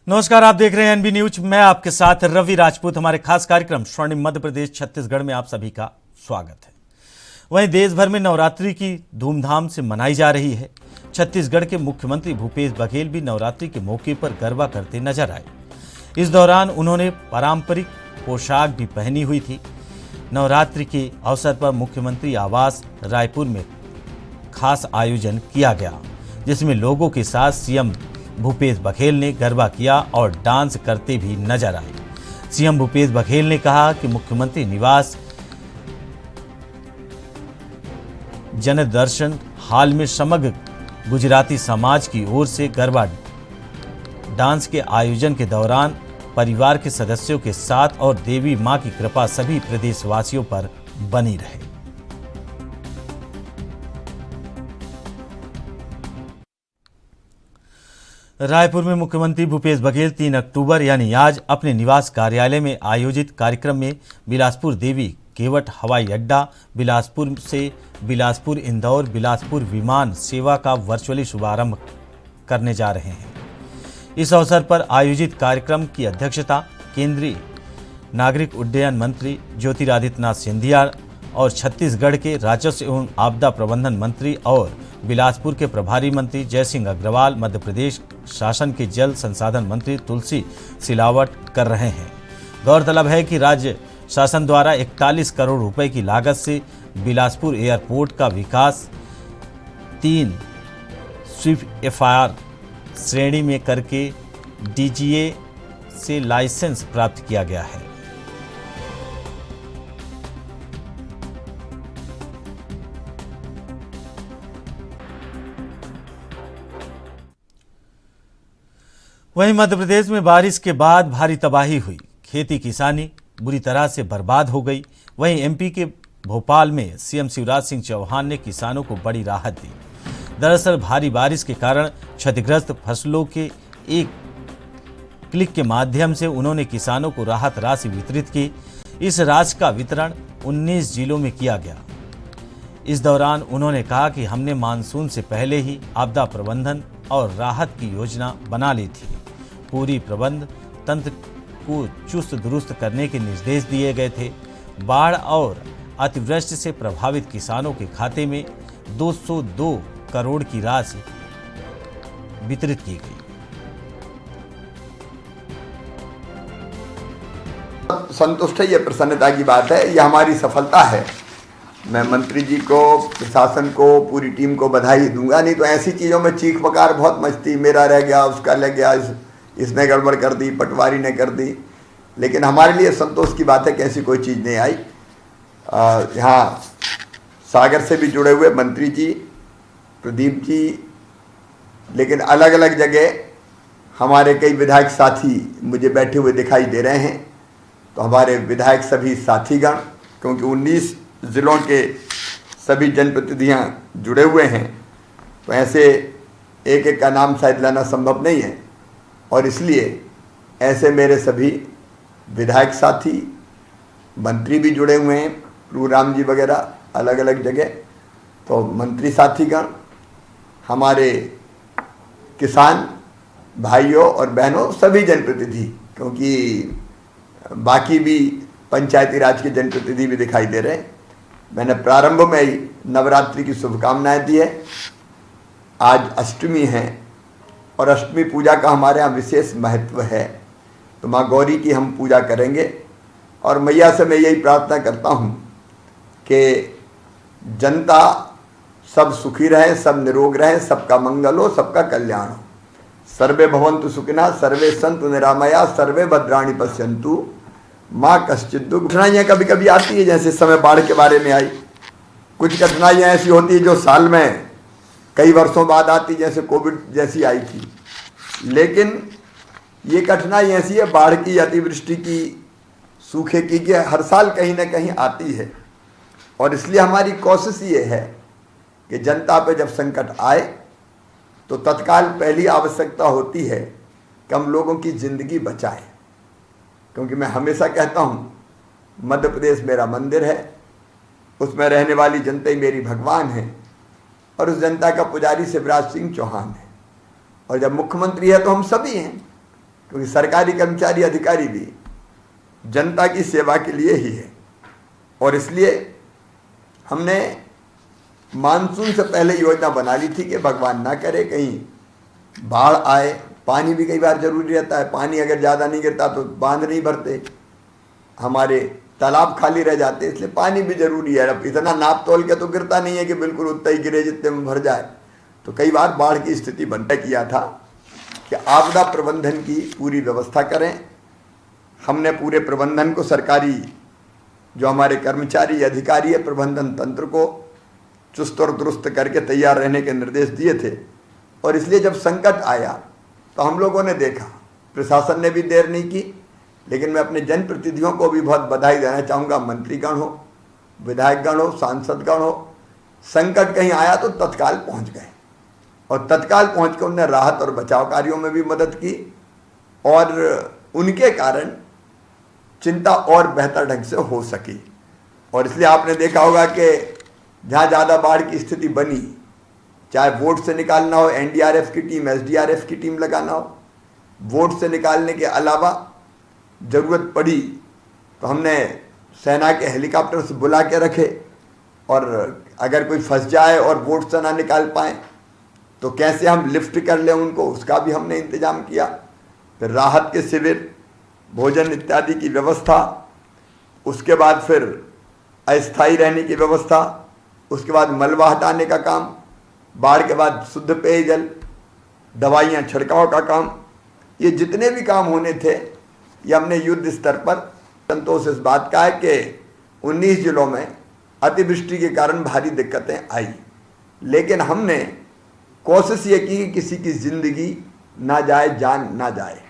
नमस्कार, आप देख रहे हैं एनबी न्यूज। मैं आपके साथ रवि राजपूत। हमारे खास कार्यक्रम स्वर्णिम मध्य प्रदेश छत्तीसगढ़ में आप सभी का स्वागत है। वहीं देश भर में नवरात्रि की धूमधाम से मनाई जा रही है। छत्तीसगढ़ के मुख्यमंत्री भूपेश बघेल भी नवरात्रि के मौके पर गरबा करते नजर आए। इस दौरान उन्होंने पारंपरिक पोशाक भी पहनी हुई थी। नवरात्रि के अवसर पर मुख्यमंत्री आवास रायपुर में खास आयोजन किया गया, जिसमें लोगों के साथ सीएम भूपेश बघेल ने गरबा किया और डांस करते भी नजर आए। सीएम भूपेश बघेल ने कहा कि मुख्यमंत्री निवास जनदर्शन हाल में समग्र गुजराती समाज की ओर से गरबा डांस के आयोजन के दौरान परिवार के सदस्यों के साथ और देवी मां की कृपा सभी प्रदेशवासियों पर बनी रहे। रायपुर में मुख्यमंत्री भूपेश बघेल 3 अक्टूबर यानी आज अपने निवास कार्यालय में आयोजित कार्यक्रम में बिलासपुर देवी केवट हवाई अड्डा, बिलासपुर से बिलासपुर इंदौर बिलासपुर विमान सेवा का वर्चुअली शुभारंभ करने जा रहे हैं। इस अवसर पर आयोजित कार्यक्रम की अध्यक्षता केंद्रीय नागरिक उड्डयन मंत्री ज्योतिरादित्य सिंधिया और छत्तीसगढ़ के राजस्व एवं आपदा प्रबंधन मंत्री और बिलासपुर के प्रभारी मंत्री जयसिंह अग्रवाल, मध्य प्रदेश शासन के जल संसाधन मंत्री तुलसी सिलावट कर रहे हैं। गौरतलब है कि राज्य शासन द्वारा 41 करोड़ रुपए की लागत से बिलासपुर एयरपोर्ट का विकास 3 स्विफ्ट एफआईआर श्रेणी में करके डीजीए से लाइसेंस प्राप्त किया गया है। वहीं मध्य प्रदेश में बारिश के बाद भारी तबाही हुई। खेती किसानी बुरी तरह से बर्बाद हो गई। वहीं एमपी के भोपाल में सीएम शिवराज सिंह चौहान ने किसानों को बड़ी राहत दी। दरअसल भारी बारिश के कारण क्षतिग्रस्त फसलों के एक क्लिक के माध्यम से उन्होंने किसानों को राहत राशि वितरित की। इस राशि का वितरण 19 जिलों में किया गया। इस दौरान उन्होंने कहा कि हमने मानसून से पहले ही आपदा प्रबंधन और राहत की योजना बना ली थी। पूरी प्रबंध तंत्र को चुस्त दुरुस्त करने के निर्देश दिए गए थे। बाढ़ और अतिवृष्टि से प्रभावित किसानों के खाते में 202 करोड़ की राशि वितरित की गई। संतुष्ट है, ये प्रसन्नता की बात है, ये हमारी सफलता है। मैं मंत्री जी को, प्रशासन को, पूरी टीम को बधाई दूंगा। नहीं तो ऐसी चीज़ों में चीख पकार बहुत मचती, मेरा रह गया, उसका लग गया, इसने गड़बड़ कर दी, पटवारी ने कर दी। लेकिन हमारे लिए संतोष की बात है कि ऐसी कोई चीज़ नहीं आई। यहाँ सागर से भी जुड़े हुए मंत्री जी, प्रदीप जी, लेकिन अलग अलग जगह हमारे कई विधायक साथी मुझे बैठे हुए दिखाई दे रहे हैं। तो हमारे विधायक सभी साथीगण, क्योंकि 19 जिलों के सभी जनप्रतिनिधियाँ जुड़े हुए हैं, तो ऐसे एक एक का नाम शायद लाना संभव नहीं है। और इसलिए ऐसे मेरे सभी विधायक साथी, मंत्री भी जुड़े हुए हैं, प्रूराम जी वगैरह अलग अलग जगह। तो मंत्री साथीगण, हमारे किसान भाइयों और बहनों, सभी जनप्रतिनिधि, क्योंकि बाकी भी पंचायती राज के जनप्रतिनिधि भी दिखाई दे रहे हैं। मैंने प्रारंभ में ही नवरात्रि की शुभकामनाएं दी है। आज अष्टमी है और अष्टमी पूजा का हमारे यहाँ विशेष महत्व है। तो माँ गौरी की हम पूजा करेंगे और मैया से मैं यही प्रार्थना करता हूँ कि जनता सब सुखी रहे, सब निरोग रहे, सबका मंगल हो, सबका कल्याण हो। सर्वे भवन्तु सुखिनः, सर्वे सन्तु निरामया, सर्वे भद्राणि पश्यन्तु माँ कश्चित् दुःख। कठिनाइयाँ कभी कभी आती है, जैसे समय बाढ़ के बारे में आई। कुछ कठिनाइयाँ ऐसी होती है जो साल में कई वर्षों बाद आती, जैसे कोविड जैसी आई थी। लेकिन ये कठिनाई ऐसी है, बाढ़ की, अतिवृष्टि की, सूखे की, कि हर साल कहीं ना कहीं आती है। और इसलिए हमारी कोशिश ये है कि जनता पे जब संकट आए तो तत्काल पहली आवश्यकता होती है कि हम लोगों की ज़िंदगी बचाएं। क्योंकि मैं हमेशा कहता हूँ, मध्य प्रदेश मेरा मंदिर है, उसमें रहने वाली जनता ही मेरी भगवान है और उस जनता का पुजारी शिवराज सिंह चौहान है। और जब मुख्यमंत्री है तो हम सभी हैं। क्योंकि सरकारी कर्मचारी अधिकारी भी जनता की सेवा के लिए ही है। और इसलिए हमने मानसून से पहले योजना बना ली थी कि भगवान ना करे कहीं बाढ़ आए। पानी भी कई बार जरूरी रहता है, पानी अगर ज़्यादा नहीं गिरता तो बांध नहीं भरते, हमारे तालाब खाली रह जाते, इसलिए पानी भी जरूरी है। अब इतना नाप तोल के तो गिरता नहीं है कि बिल्कुल उतना ही गिरे जितने में भर जाए, तो कई बार बाढ़ की स्थिति बनता किया था कि आपदा प्रबंधन की पूरी व्यवस्था करें। हमने पूरे प्रबंधन को, सरकारी जो हमारे कर्मचारी अधिकारी है, प्रबंधन तंत्र को चुस्त और दुरुस्त करके तैयार रहने के निर्देश दिए थे। और इसलिए जब संकट आया तो हम लोगों ने देखा, प्रशासन ने भी देर नहीं की, लेकिन मैं अपने जनप्रतिनिधियों को भी बहुत बधाई देना चाहूँगा। मंत्रीगण हो, विधायकगण हो, सांसदगण हो, संकट कहीं आया तो तत्काल पहुँच गए और तत्काल पहुँच कर उन्होंने राहत और बचाव कार्यों में भी मदद की और उनके कारण चिंता और बेहतर ढंग से हो सकी। और इसलिए आपने देखा होगा कि जहाँ ज़्यादा बाढ़ की स्थिति बनी, चाहे वोट से निकालना हो, एनडीआरएफ की टीम, एसडीआरएफ की टीम लगाना हो, वोट से निकालने के अलावा ज़रूरत पड़ी तो हमने सेना के हेलीकॉप्टर से बुला के रखे और अगर कोई फंस जाए और वोट से ना निकाल पाए तो कैसे हम लिफ्ट कर लें उनको, उसका भी हमने इंतजाम किया। फिर राहत के शिविर, भोजन इत्यादि की व्यवस्था, उसके बाद फिर अस्थायी रहने की व्यवस्था, उसके बाद मलबा हटाने का काम, बाढ़ के बाद शुद्ध पेयजल, दवाइयाँ छिड़काव का काम, ये जितने भी काम होने थे ये हमने युद्ध स्तर पर। संतोष इस बात का है कि 19 जिलों में अतिवृष्टि के कारण भारी दिक्कतें आई, लेकिन हमने कोशिश ये की कि किसी की जिंदगी ना जाए, जान ना जाए।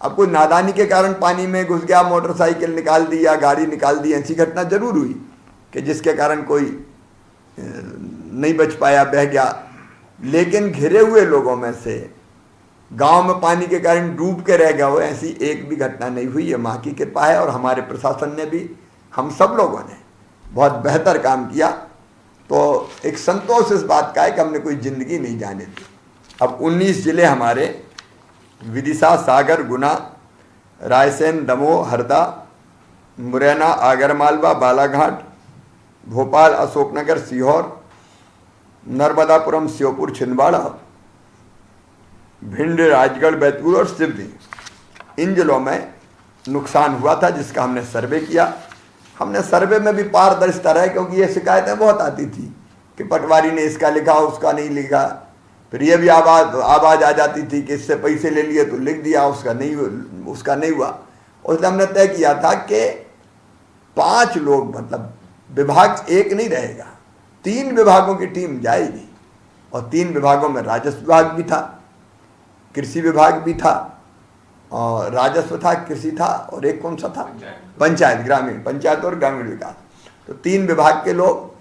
अब कोई नादानी के कारण पानी में घुस गया, मोटरसाइकिल निकाल दी या गाड़ी निकाल दी, ऐसी घटना जरूर हुई कि जिसके कारण कोई नहीं बच पाया, बह गया। लेकिन घिरे हुए लोगों में से गांव में पानी के कारण डूब के रह गया हो, ऐसी एक भी घटना नहीं हुई। ये माँ की कृपा है और हमारे प्रशासन ने भी, हम सब लोगों ने बहुत बेहतर काम किया। तो एक संतोष इस बात का है कि हमने कोई जिंदगी नहीं जाने दी। अब 19 जिले हमारे विदिशा, सागर, गुना, रायसेन, दमोह, हरदा, मुरैना, आगरमालवा, बालाघाट, भोपाल, अशोकनगर, सीहोर, नर्मदापुरम, श्योपुर, छिंदवाड़ा, भिंड, राजगढ़, बैतूल और सिवनी, इन जिलों में नुकसान हुआ था जिसका हमने सर्वे किया। हमने सर्वे में भी पारदर्शिता रहे, क्योंकि ये शिकायतें बहुत आती थी कि पटवारी ने इसका लिखा, उसका नहीं लिखा। फिर ये भी आवाज़ आ जाती थी कि इससे पैसे ले लिए तो लिख दिया, उसका नहीं हुआ। और इसलिए हमने तय किया था कि 5 लोग, मतलब विभाग एक नहीं रहेगा, 3 विभागों की टीम जाएगी। और 3 विभागों में राजस्व विभाग भी था, कृषि विभाग भी था, और राजस्व था, कृषि था, और एक कौन सा था, पंचायत, ग्रामीण पंचायत और ग्रामीण विकास। तो 3 विभाग के लोग,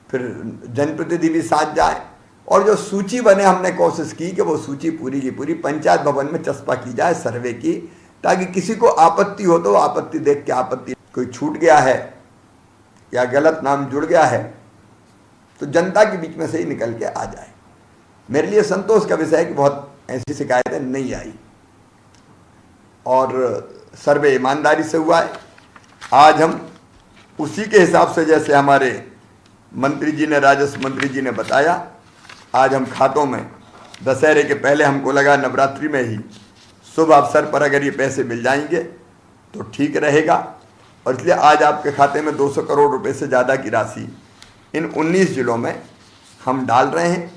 फिर जनप्रतिनिधि भी साथ जाए। और जो सूची बने, हमने कोशिश की कि वो सूची पूरी की पूरी पंचायत भवन में चस्पा की जाए सर्वे की, ताकि किसी को आपत्ति हो तो आपत्ति देख के, आपत्ति कोई छूट गया है या गलत नाम जुड़ गया है तो जनता के बीच में से ही निकल के आ जाए। मेरे लिए संतोष का विषय है कि बहुत ऐसी शिकायतें नहीं आई और सर्वे ईमानदारी से हुआ है। आज हम उसी के हिसाब से, जैसे हमारे मंत्री जी ने, राजस्व मंत्री जी ने बताया, आज हम खातों में, दशहरे के पहले हमको लगा नवरात्रि में ही शुभ अवसर पर अगर ये पैसे मिल जाएंगे तो ठीक रहेगा। और इसलिए आज आपके खाते में 200 करोड़ रुपए से ज़्यादा की राशि इन 19 जिलों में हम डाल रहे हैं।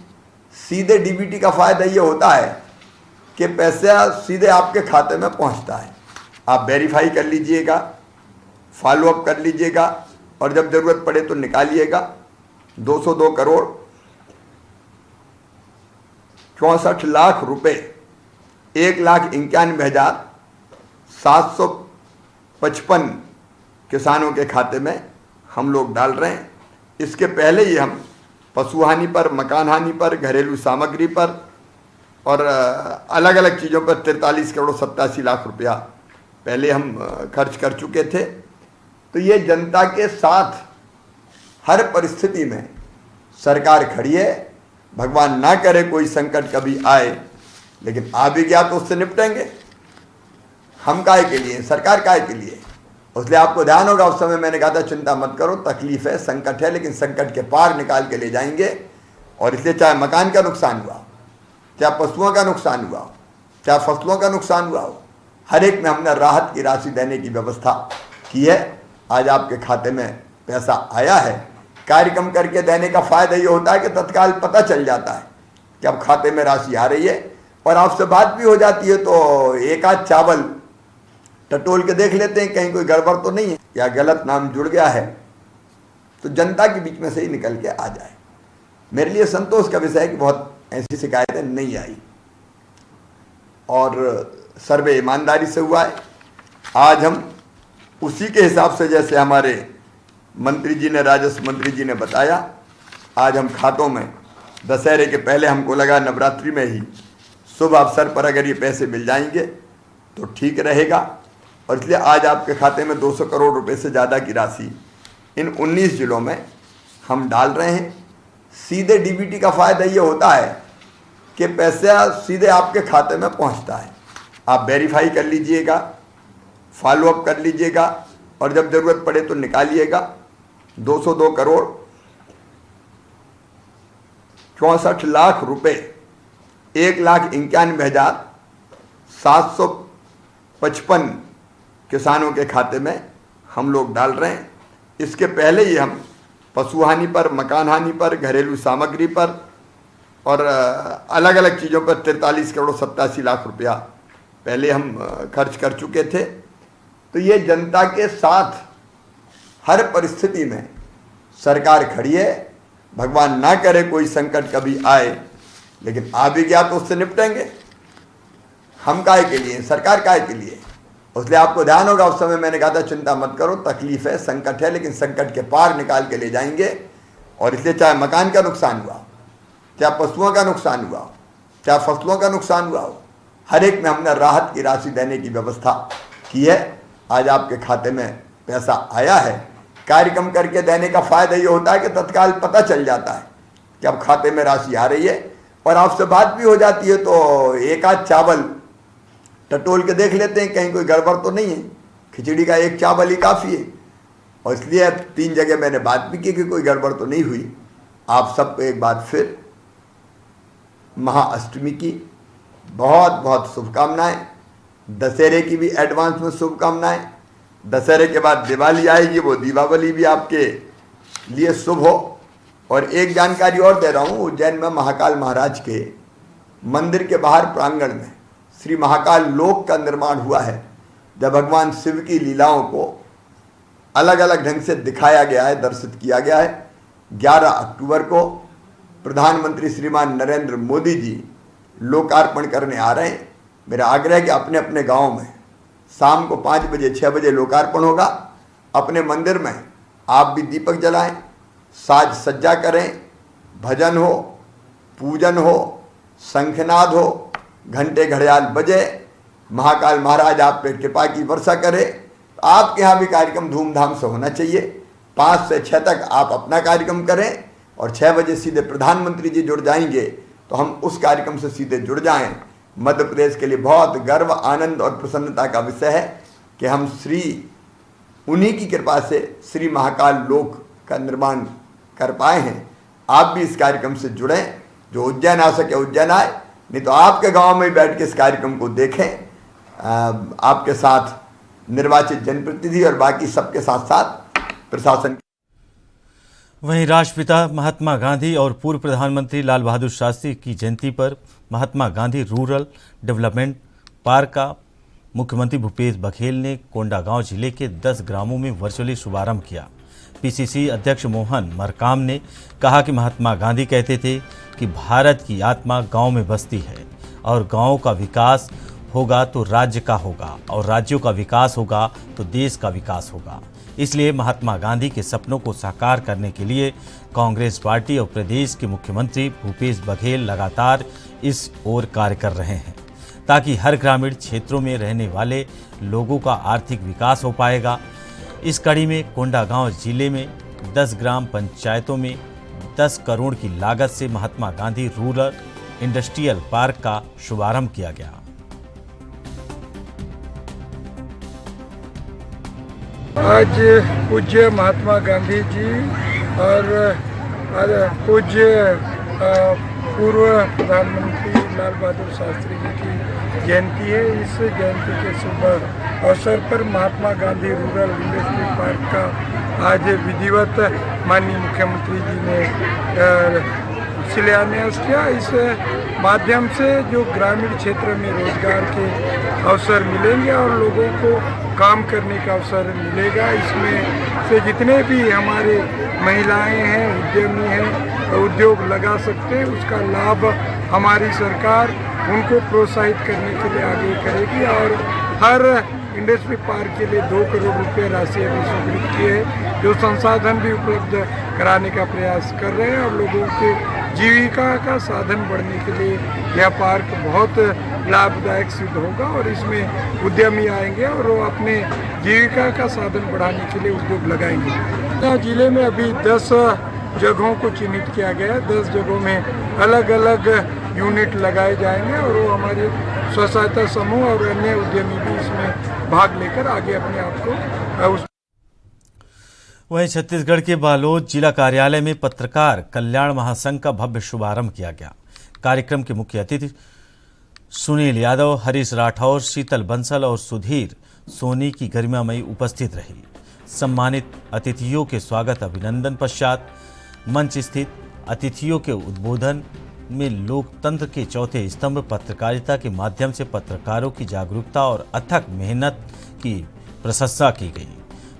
सीधे डीबीटी का फ़ायदा ये होता है कि पैसा सीधे आपके खाते में पहुंचता है। आप वेरीफाई कर लीजिएगा, फॉलोअप कर लीजिएगा और जब ज़रूरत पड़े तो निकालिएगा। 202 करोड़ 64 लाख रुपए 1,91,755 किसानों के खाते में हम लोग डाल रहे हैं। इसके पहले ही हम पशु हानि पर, मकान हानि पर, घरेलू सामग्री पर और अलग अलग चीज़ों पर 43 करोड़ 87 लाख रुपया पहले हम खर्च कर चुके थे। तो ये जनता के साथ हर परिस्थिति में सरकार खड़ी है। भगवान ना करे कोई संकट कभी आए, लेकिन आ भी गया तो उससे निपटेंगे। हम काय के लिए, सरकार काय के लिए। इसलिए आपको ध्यान होगा उस समय मैंने कहा था चिंता मत करो, तकलीफ है, संकट है, लेकिन संकट के पार निकाल के ले जाएंगे। और इसलिए चाहे मकान का नुकसान हुआ, चाहे पशुओं का नुकसान हुआ, चाहे फसलों का नुकसान हुआ हो, हर एक में हमने राहत की राशि देने की व्यवस्था की है। आज आपके खाते में पैसा आया है। कार्यक्रम करके देने का फायदा ये होता है कि तत्काल पता चल जाता है कि अब खाते में राशि आ रही है, और आपसे बात भी हो जाती है तो एक आध चावल टटोल के देख लेते हैं कहीं कोई गड़बड़ तो नहीं है या गलत नाम जुड़ गया है, तो जनता के बीच में से ही निकल के आ जाए। मेरे लिए संतोष का विषय है कि बहुत ऐसी शिकायतें नहीं आई और सर्वे ईमानदारी से हुआ है। आज हम उसी के हिसाब से, जैसे हमारे मंत्री जी ने, राजस्व मंत्री जी ने बताया, आज हम खातों में दशहरे के पहले हमको लगा नवरात्रि में ही शुभ अवसर पर अगर ये पैसे मिल जाएंगे तो ठीक रहेगा, और इसलिए आज आपके खाते में 200 करोड़ रुपए से ज़्यादा की राशि इन 19 जिलों में हम डाल रहे हैं। सीधे डीबीटी का फ़ायदा ये होता है कि पैसा सीधे आपके खाते में पहुंचता है। आप वेरीफाई कर लीजिएगा, फॉलोअप कर लीजिएगा, और जब ज़रूरत पड़े तो निकालिएगा। 202 करोड़ 64 लाख रुपए 1,91,755 किसानों के खाते में हम लोग डाल रहे हैं। इसके पहले ही हम पशु हानि पर, मकान हानि पर, घरेलू सामग्री पर और अलग अलग चीज़ों पर 43 करोड़ 87 लाख रुपया पहले हम खर्च कर चुके थे। तो ये जनता के साथ हर परिस्थिति में सरकार खड़ी है। भगवान ना करे कोई संकट कभी आए, लेकिन आ भी गया तो उससे निपटेंगे। हम काय के लिए, सरकार काय के लिए। इसलिए आपको ध्यान होगा उस समय मैंने कहा था चिंता मत करो, तकलीफ है, संकट है, लेकिन संकट के पार निकाल के ले जाएंगे। और इसलिए चाहे मकान का नुकसान हुआ, चाहे पशुओं का नुकसान हुआ, चाहे फसलों का नुकसान हुआ हो, हर एक में हमने राहत की राशि देने की व्यवस्था की है। आज आपके खाते में पैसा आया है। कार्यक्रम करके देने का फायदा ये होता है कि तत्काल पता चल जाता है कि अब खाते में राशि आ रही है, और आपसे बात भी हो जाती है तो एक आध चावल टटोल के देख लेते हैं कहीं कोई गड़बड़ तो नहीं है। खिचड़ी का एक चावल ही काफ़ी है, और इसलिए 3 जगह मैंने बात भी की कि कोई गड़बड़ तो नहीं हुई। आप सबको एक बार फिर महाअष्टमी की बहुत बहुत शुभकामनाएं, दशहरे की भी एडवांस में शुभकामनाएं। दशहरे के बाद दिवाली आएगी, वो दीपावली भी आपके लिए शुभ हो। और एक जानकारी और दे रहा हूँ, उज्जैन में महाकाल महाराज के मंदिर के बाहर प्रांगण में श्री महाकाल लोक का निर्माण हुआ है, जब भगवान शिव की लीलाओं को अलग अलग ढंग से दिखाया गया है, दर्शित किया गया है। 11 अक्टूबर को प्रधानमंत्री श्रीमान नरेंद्र मोदी जी लोकार्पण करने आ रहे हैं। मेरा आग्रह है कि अपने अपने गाँव में शाम को 5 बजे 6 बजे लोकार्पण होगा। अपने मंदिर में आप भी दीपक जलाएं, साज सज्जा करें, भजन हो, पूजन हो, शंखनाद हो, घंटे घड़ियाल बजे, महाकाल महाराज आप पे कृपा की वर्षा करे। आपके यहाँ भी कार्यक्रम धूमधाम से होना चाहिए। 5 से 6 तक आप अपना कार्यक्रम करें, और 6 बजे सीधे प्रधानमंत्री जी जुड़ जाएंगे तो हम उस कार्यक्रम से सीधे जुड़ जाएं। मध्य प्रदेश के लिए बहुत गर्व, आनंद और प्रसन्नता का विषय है कि हम उन्हीं की कृपा से श्री महाकाल लोक का निर्माण कर पाए हैं। आप भी इस कार्यक्रम से जुड़ें। जो उज्जैन आ सके उज्जैन आए, नहीं तो आपके गांव में बैठ के इस कार्यक्रम को देखें। आपके साथ निर्वाचित जनप्रतिनिधि और बाकी सबके साथ साथ प्रशासन। वहीं राष्ट्रपिता महात्मा गांधी और पूर्व प्रधानमंत्री लाल बहादुर शास्त्री की जयंती पर Mahatma Gandhi rural development park का मुख्यमंत्री भूपेश बघेल ने कोंडागांव जिले के 10 ग्रामों में वर्चुअली शुभारंभ किया। पीसीसी अध्यक्ष मोहन मरकाम ने कहा कि महात्मा गांधी कहते थे कि भारत की आत्मा गांव में बसती है, और गांव का विकास होगा तो राज्य का होगा, और राज्यों का विकास होगा तो देश का विकास होगा। इसलिए महात्मा गांधी के सपनों को साकार करने के लिए कांग्रेस पार्टी और प्रदेश के मुख्यमंत्री भूपेश बघेल लगातार इस ओर कार्य कर रहे हैं, ताकि हर ग्रामीण क्षेत्रों में रहने वाले लोगों का आर्थिक विकास हो पाएगा। इस कड़ी में कोंडागांव जिले में 10 ग्राम पंचायतों में 10 करोड़ की लागत से Mahatma Gandhi rural industrial park का शुभारंभ किया गया। आज पूज्य महात्मा गांधी जी और पूज्य पूर्व प्रधानमंत्री लाल बहादुर शास्त्री जी की जयंती है। इस जयंती के शुभ अवसर पर Mahatma Gandhi rural industry park का आज विधिवत माननीय मुख्यमंत्री जी ने शिलान्यास किया। इस माध्यम से जो ग्रामीण क्षेत्र में रोजगार के अवसर मिलेंगे और लोगों को काम करने का अवसर मिलेगा। इसमें से जितने भी हमारे महिलाएं हैं, उद्यमी हैं, उद्योग लगा सकते हैं, उसका लाभ हमारी सरकार उनको प्रोत्साहित करने के लिए आगे करेगी और हर इंडस्ट्री पार्क के लिए 2 करोड़ रुपए राशि अभी स्वीकृत की है, जो संसाधन भी उपलब्ध कराने का प्रयास कर रहे हैं और लोगों के जीविका का साधन बढ़ने के लिए यह पार्क बहुत लाभदायक सिद्ध होगा और इसमें उद्यमी आएंगे और वो अपने जीविका का साधन बढ़ाने के लिए उद्योग लगाएंगे। जिले में अभी 10 जगहों को चिन्हित किया गया है। 10 जगहों में अलग अलग यूनिट लगाए जाएंगे और वो हमारे स्व सहायता समूह और अन्य उद्यमी भी इसमें भाग लेकर आगे अपने आप को उस। वहीं छत्तीसगढ़ के बालोद जिला कार्यालय में पत्रकार कल्याण महासंघ का भव्य शुभारंभ किया गया। कार्यक्रम के मुख्य अतिथि सुनील यादव, हरीश राठौर, शीतल बंसल और सुधीर सोनी की गरिमामयी उपस्थित रही। सम्मानित अतिथियों के स्वागत अभिनंदन पश्चात मंच स्थित अतिथियों के उद्बोधन में लोकतंत्र के चौथे स्तंभ पत्रकारिता के माध्यम से पत्रकारों की जागरूकता और अथक मेहनत की प्रशंसा की गई।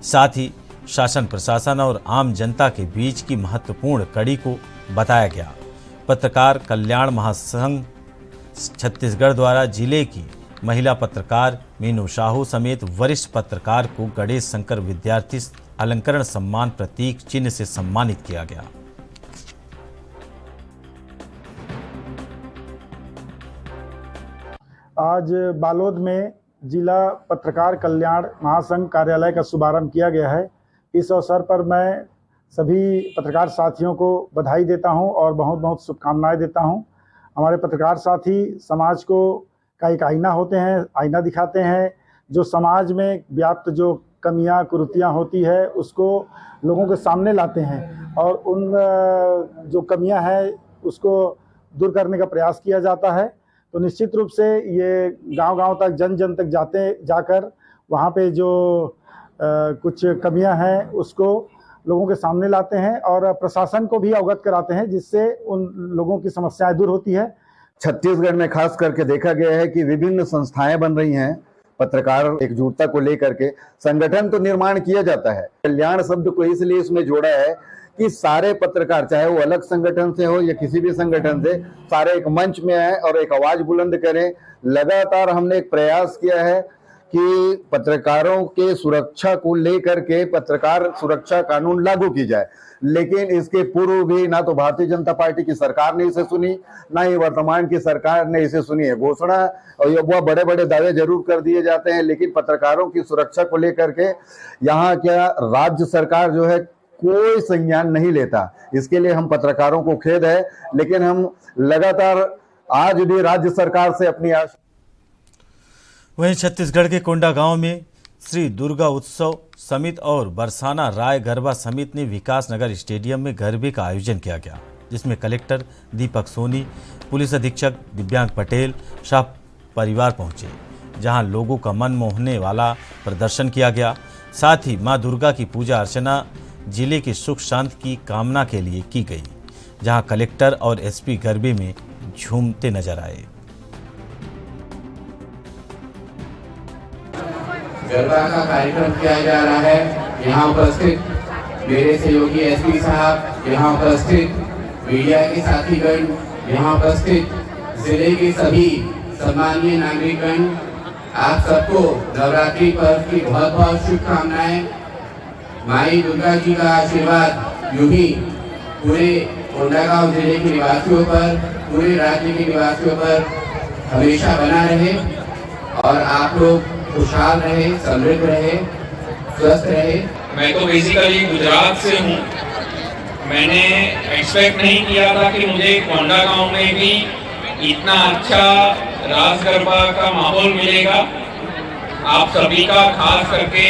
साथ ही शासन प्रशासन और आम जनता के बीच की महत्वपूर्ण कड़ी को बताया गया। पत्रकार कल्याण महासंघ छत्तीसगढ़ द्वारा जिले की महिला पत्रकार मीनू साहू समेत वरिष्ठ पत्रकार को गणेश शंकर विद्यार्थी अलंकरण सम्मान प्रतीक चिन्ह से सम्मानित किया गया। आज बालोद में जिला पत्रकार कल्याण महासंघ कार्यालय का शुभारंभ किया गया है। इस अवसर पर मैं सभी पत्रकार साथियों को बधाई देता हूं और बहुत बहुत शुभकामनाएं देता हूं। हमारे पत्रकार साथी समाज को का एक आईना होते हैं, आईना दिखाते हैं। जो समाज में व्याप्त जो कमियां कुरीतियां होती है उसको लोगों के सामने लाते हैं और उन जो कमियां हैं उसको दूर करने का प्रयास किया जाता है। तो निश्चित रूप से ये गांव-गांव तक जन तक जाकर वहाँ पे जो कुछ कमियां हैं उसको लोगों के सामने लाते हैं और प्रशासन को भी अवगत कराते हैं, जिससे उन लोगों की समस्याएं दूर होती है। छत्तीसगढ़ में खास करके देखा गया है कि विभिन्न संस्थाएं बन रही हैं। पत्रकार एकजुटता को लेकर के संगठन तो निर्माण किया जाता है। कल्याण शब्द को इसलिए इसमें जोड़ा है कि सारे पत्रकार, चाहे वो अलग संगठन से हो या किसी भी संगठन से, सारे एक मंच में आए और एक आवाज बुलंद करें। लगातार हमने एक प्रयास किया है कि पत्रकारों के सुरक्षा को लेकर के पत्रकार सुरक्षा कानून लागू की जाए, लेकिन इसके पूर्व भी ना तो भारतीय जनता पार्टी की सरकार ने इसे सुनी, ना ही वर्तमान की सरकार ने इसे सुनी है। घोषणा और वह बड़े बड़े दावे जरूर कर दिए जाते हैं, लेकिन पत्रकारों की सुरक्षा को लेकर के यहाँ क्या राज्य सरकार जो है कोई संज्ञान नहीं लेता। इसके लिए हम पत्रकारों को खेद है, लेकिन हम लगातार आज भी राज्य सरकार से अपनी आशा। वहीं छत्तीसगढ़ के कोंडागांव में श्री दुर्गा उत्सव समिति और बरसाना राय गरबा समिति ने विकास नगर स्टेडियम में गरबे का आयोजन किया गया, जिसमें कलेक्टर दीपक सोनी, पुलिस अधीक्षक दिव्यांग पटेल शाह परिवार पहुंचे, जहां लोगों का मन मोहने वाला प्रदर्शन किया गया। साथ ही मां दुर्गा की पूजा अर्चना जिले की सुख शांति की कामना के लिए की गई, जहां कलेक्टर और एसपी गरबे में झूमते नजर आए। गरबा का कार्यक्रम किया जा रहा है। यहाँ उपस्थित मेरे सहयोगी एसपी साहब, यहाँ उपस्थित मीडिया के साथीगण, यहाँ उपस्थित जिले के सभी सम्मानीय नागरिकगण, आप सबको नवरात्रि पर्व की बहुत बहुत शुभकामनाएं। माई दुर्गा जी का आशीर्वाद यूं ही पूरे कोंडागांव जिले के निवासियों पर, पूरे राज्य के निवासियों पर हमेशा बना रहे और आप लोग खुशहाल रहे, समृद्ध रहे, स्वस्थ रहे। मैं तो बेसिकली गुजरात से हूँ। मैंने एक्सपेक्ट नहीं किया था कि मुझे कोंडागांव में भी इतना अच्छा रास गरबा का माहौल मिलेगा। आप सभी का, खास करके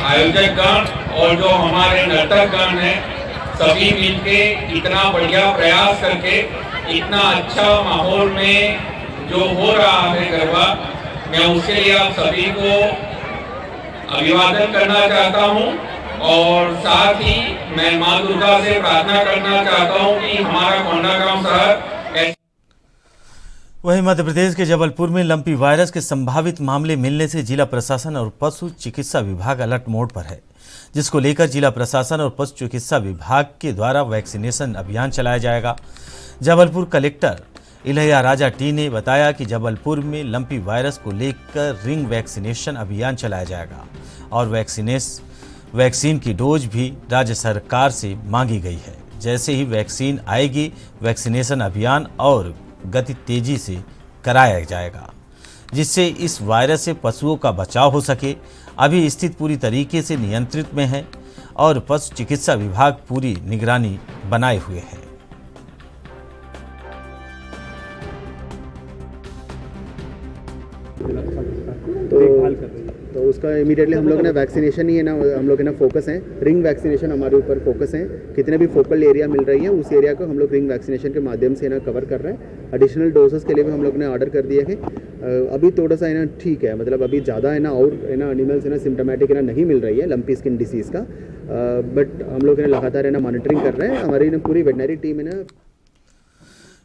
आयोजक गण और जो हमारे नर्तक गण हैं, सभी मिलके इतना बढ़िया प्रयास करके इतना अच्छा माहौल में जो हो रहा है गरबा, मैं उसके लिए आप सभी को अभिवादन करना चाहता हूं और साथ ही मैं मां दुर्गा से प्रार्थना करना चाहता हूं कि हमारा कोंडागांव शहर। वहीं मध्य प्रदेश के जबलपुर में लंपी वायरस के संभावित मामले मिलने से जिला प्रशासन और पशु चिकित्सा विभाग अलर्ट मोड पर है, जिसको लेकर जिला प्रशासन और पशु चिकित्सा विभाग के द्वारा वैक्सीनेशन अभियान चलाया जाएगा। जबलपुर कलेक्टर इलैया राजा टी ने बताया कि जबलपुर में लंपी वायरस को लेकर रिंग वैक्सीनेशन अभियान चलाया जाएगा और वैक्सीन की डोज भी राज्य सरकार से मांगी गई है। जैसे ही वैक्सीन आएगी, वैक्सीनेशन अभियान और गति तेजी से कराया जाएगा, जिससे इस वायरस से पशुओं का बचाव हो सके। अभी स्थिति पूरी तरीके से नियंत्रित में है और पशु चिकित्सा विभाग पूरी निगरानी बनाए हुए है। तो उसका इमीडिएटली हम लोग ना वैक्सीनेशन ही है ना, हम लोग है ना फोकस है, रिंग वैक्सीनेशन हमारे ऊपर फोकस है। कितने भी फोकल एरिया मिल रही है उस एरिया को हम लोग रिंग वैक्सीनेशन के माध्यम से ना कवर कर रहे हैं। एडिशनल डोजेस के लिए भी हम लोग ने ऑर्डर कर दिए हैं। अभी थोड़ा सा है ना ठीक है, मतलब अभी ज़्यादा है ना और है ना एनिमल्स है ना सिम्टोमेटिक है ना नहीं मिल रही है लंपी स्किन डिसीज़ का, बट हम लोग है ना लगातार है ना मॉनिटरिंग कर रहे हैं। हमारी ना पूरी वेटनरी टीम है ना।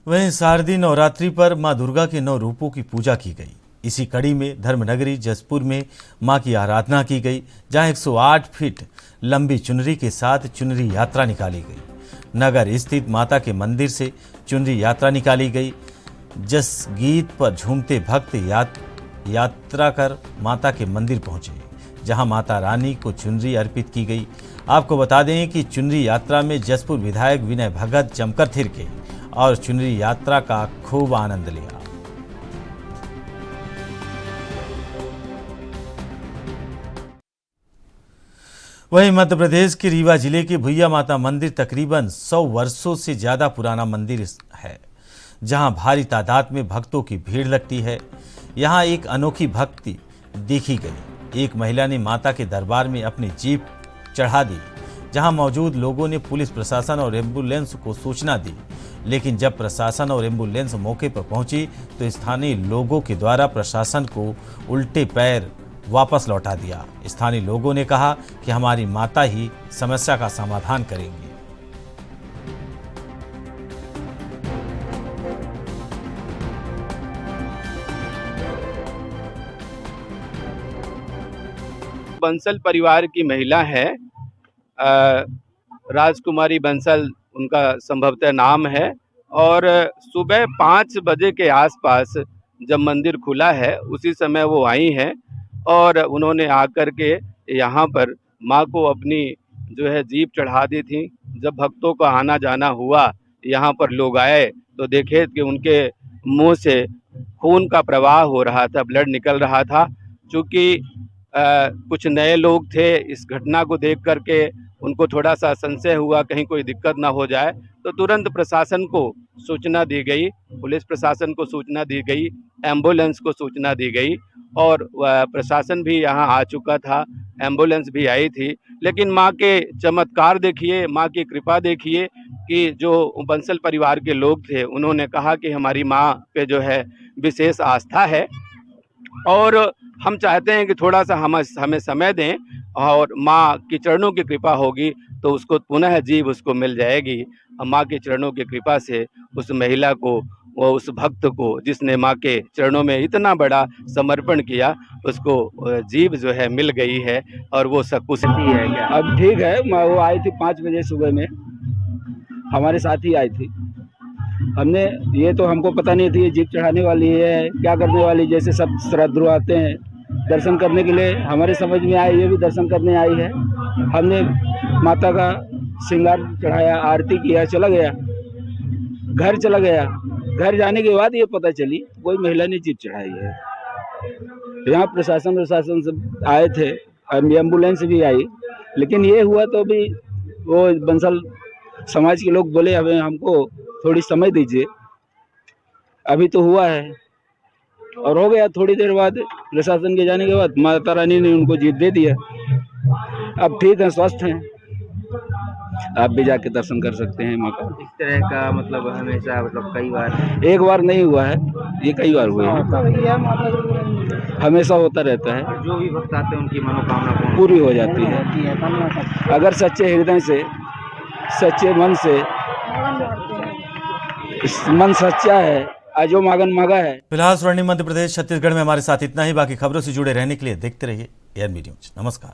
वहीं शारदीय नवरात्रि पर मां दुर्गा के 9 रूपों की पूजा की गई। इसी कड़ी में धर्मनगरी जसपुर में मां की आराधना की गई, जहां 108 फीट लंबी चुनरी के साथ चुनरी यात्रा निकाली गई। नगर स्थित माता के मंदिर से चुनरी यात्रा निकाली गई। जस गीत पर झूमते भक्त यात्रा कर माता के मंदिर पहुंचे, जहां माता रानी को चुनरी अर्पित की गई। आपको बता दें कि चुनरी यात्रा में जसपुर विधायक विनय भगत जमकर थिरके और चुनरी यात्रा का खूब आनंद लिया। वहीं मध्य प्रदेश के रीवा जिले के भुइया माता मंदिर तकरीबन 100 वर्षों से ज़्यादा पुराना मंदिर है, जहां भारी तादाद में भक्तों की भीड़ लगती है। यहां एक अनोखी भक्ति देखी गई। एक महिला ने माता के दरबार में अपनी जीप चढ़ा दी, जहां मौजूद लोगों ने पुलिस प्रशासन और एम्बुलेंस को सूचना दी, लेकिन जब प्रशासन और एम्बुलेंस मौके पर पहुंची तो स्थानीय लोगों के द्वारा प्रशासन को उल्टे पैर वापस लौटा दिया। स्थानीय लोगों ने कहा कि हमारी माता ही समस्या का समाधान करेंगी। बंसल परिवार की महिला है, राजकुमारी बंसल उनका संभवतः नाम है, और सुबह 5 बजे के आसपास जब मंदिर खुला है उसी समय वो आई हैं और उन्होंने आकर के यहाँ पर माँ को अपनी जो है जीप चढ़ा दी थी। जब भक्तों का आना जाना हुआ, यहाँ पर लोग आए तो देखे कि उनके मुंह से खून का प्रवाह हो रहा था, ब्लड निकल रहा था। चूँकि कुछ नए लोग थे, इस घटना को देख करके उनको थोड़ा सा संशय हुआ कहीं कोई दिक्कत ना हो जाए, तो तुरंत प्रशासन को सूचना दी गई, पुलिस प्रशासन को सूचना दी गई, एम्बुलेंस को सूचना दी गई और प्रशासन भी यहाँ आ चुका था, एम्बुलेंस भी आई थी। लेकिन माँ के चमत्कार देखिए, माँ की कृपा देखिए कि जो बंसल परिवार के लोग थे उन्होंने कहा कि हमारी माँ पे जो है विशेष आस्था है और हम चाहते हैं कि थोड़ा सा हमें समय दें और माँ की चरणों की कृपा होगी तो उसको पुनः जीव उसको मिल जाएगी। माँ के चरणों की कृपा से उस महिला को, वो उस भक्त को जिसने माँ के चरणों में इतना बड़ा समर्पण किया, उसको जीव जो है मिल गई है और वो सकुशली है। क्या अब ठीक है, वो आई थी 5 बजे सुबह में, हमारे साथ ही आई थी। हमने ये तो हमको पता नहीं थी ये जीप चढ़ाने वाली है, क्या करने वाली, जैसे सब श्रद्धालु आते हैं दर्शन करने के लिए, हमारे समझ में आया ये भी दर्शन करने आई है। हमने माता का श्रृंगार चढ़ाया, आरती किया, चला गया, घर चला गया। घर जाने के बाद ये पता चली कोई महिला ने जीप चढ़ाई है। यहाँ प्रशासन सब आए थे, एम्बुलेंस भी आई, लेकिन ये हुआ तो भी वो बंसल समाज के लोग बोले हमें हमको थोड़ी समय दीजिए, अभी तो हुआ है और हो गया। थोड़ी देर बाद प्रशासन के जाने के बाद माता रानी ने उनको जीत दे दिया। अब ठीक है, स्वस्थ हैं। आप भी जाके दर्शन कर सकते हैं माँ का। इस तरह का मतलब हमेशा मतलब कई बार एक बार नहीं हुआ है, ये कई बार हुए हैं, हमेशा होता रहता है। जो भी भक्त आते हैं उनकी मनोकामना पूरी हो जाती है अगर सच्चे हृदय से, सच्चे मन से, मन सच्चा है, अजो मागन मांगा है। फिलहाल स्वर्णिम मध्य प्रदेश छत्तीसगढ़ में हमारे साथ इतना ही। बाकी खबरों से जुड़े रहने के लिए देखते रहिए AR न्यूज। नमस्कार।